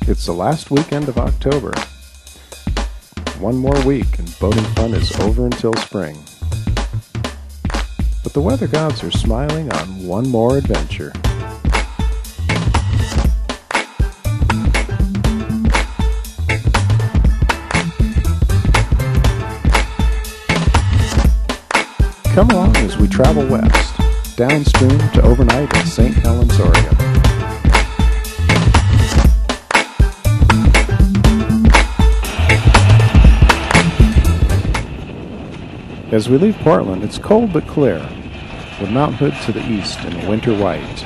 It's the last weekend of October. One more week and boating fun is over until spring. But the weather gods are smiling on one more adventure. Come along as we travel west, downstream to overnight in St. Helens, Oregon. As we leave Portland, it's cold but clear, with Mount Hood to the east in winter white.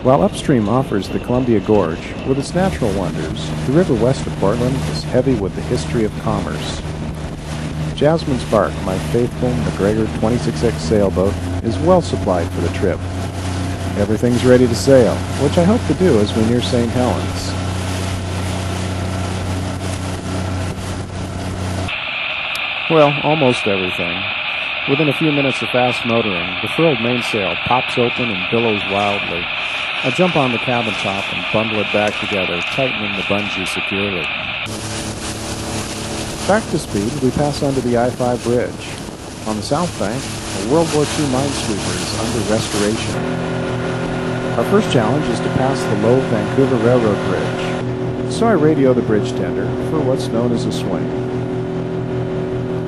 While upstream offers the Columbia Gorge with its natural wonders, the river west of Portland is heavy with the history of commerce. Jasmine's Bark, my faithful McGregor 26X sailboat, is well supplied for the trip. Everything's ready to sail, which I hope to do as we near St. Helens. Well, almost everything. Within a few minutes of fast motoring, the furled mainsail pops open and billows wildly. I jump on the cabin top and bundle it back together, tightening the bungee securely. Back to speed, we pass under the I-5 bridge. On the south bank, a World War II minesweeper is under restoration. Our first challenge is to pass the low Vancouver Railroad Bridge, so I radio the bridge tender for what's known as a swing.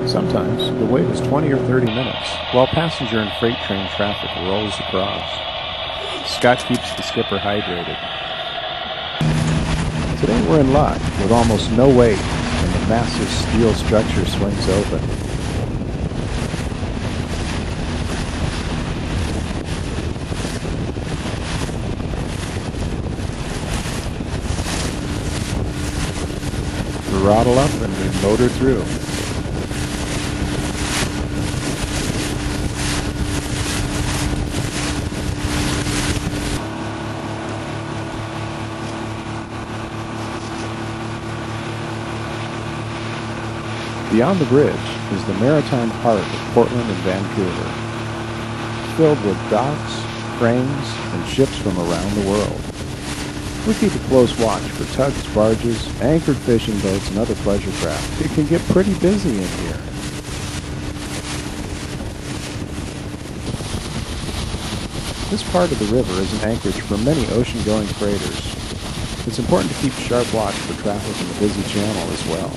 Sometimes the wait is 20 or 30 minutes, while passenger and freight train traffic rolls across. Scott keeps the skipper hydrated. Today we're in luck, with almost no weight, and the massive steel structure swings open. Throttle up and we motor through. Beyond the bridge is the maritime heart of Portland and Vancouver, filled with docks, cranes, and ships from around the world. We keep a close watch for tugs, barges, anchored fishing boats, and other pleasure craft. It can get pretty busy in here. This part of the river is an anchorage for many ocean-going freighters. It's important to keep sharp watch for traffic in the busy channel as well.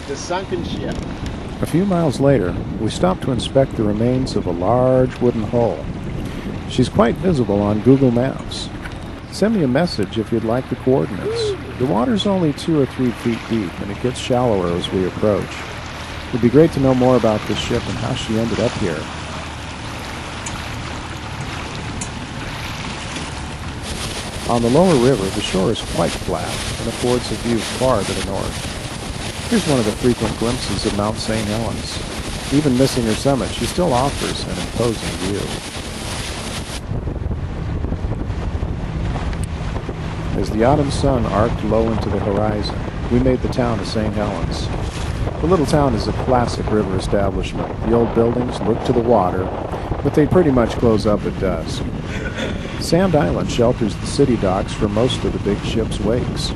The sunken ship. A few miles later, we stop to inspect the remains of a large wooden hull. She's quite visible on Google Maps. Send me a message if you'd like the coordinates. The water's only 2 or 3 feet deep, and it gets shallower as we approach. It'd be great to know more about this ship and how she ended up here. On the lower river, the shore is quite flat and affords a view far to the north. Here's one of the frequent glimpses of Mount St. Helens. Even missing her summit, she still offers an imposing view. As the autumn sun arced low into the horizon, we made the town of St. Helens. The little town is a classic river establishment. The old buildings look to the water, but they pretty much close up at dusk. Sand Island shelters the city docks for most of the big ships' wakes.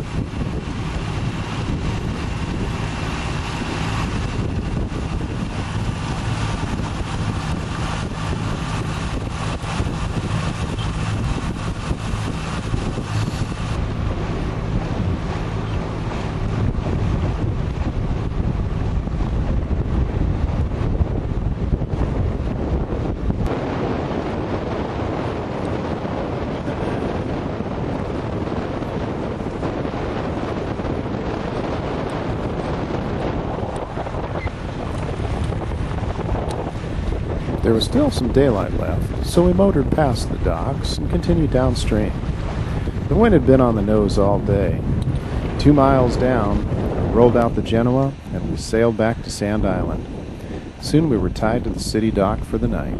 There was still some daylight left, so we motored past the docks and continued downstream. The wind had been on the nose all day. 2 miles down, we rolled out the Genoa, and we sailed back to Sand Island. Soon we were tied to the city dock for the night.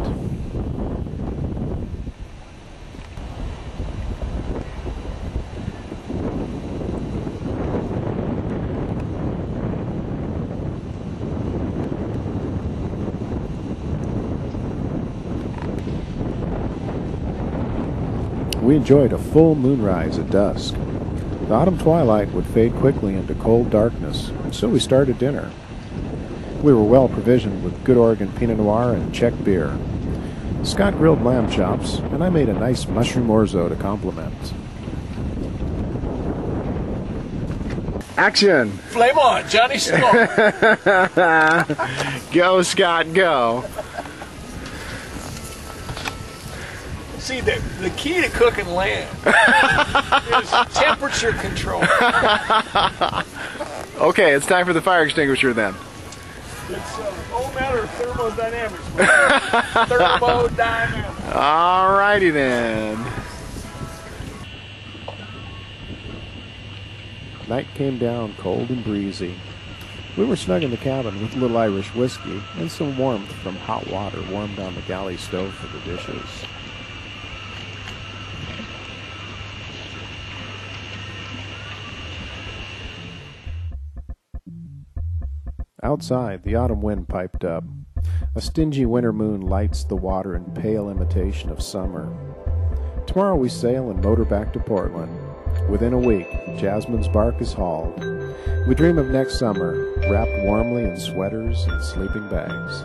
We enjoyed a full moonrise at dusk. The autumn twilight would fade quickly into cold darkness, so we started dinner. We were well provisioned with good Oregon Pinot Noir and Czech beer. Scott grilled lamb chops, and I made a nice mushroom orzo to complement. Action! Flame on, Johnny Smoke! Go, Scott, go. See, the key to cooking lamb is temperature control. Okay, it's time for the fire extinguisher then. It's all a matter of thermodynamics. Thermodynamics. Alrighty then. Night came down cold and breezy. We were snug in the cabin with a little Irish whiskey and some warmth from hot water warmed on the galley stove for the dishes. Outside, the autumn wind piped up. A stingy winter moon lights the water in pale imitation of summer. Tomorrow we sail and motor back to Portland. Within a week, Jasmine's bark is hauled. We dream of next summer, wrapped warmly in sweaters and sleeping bags.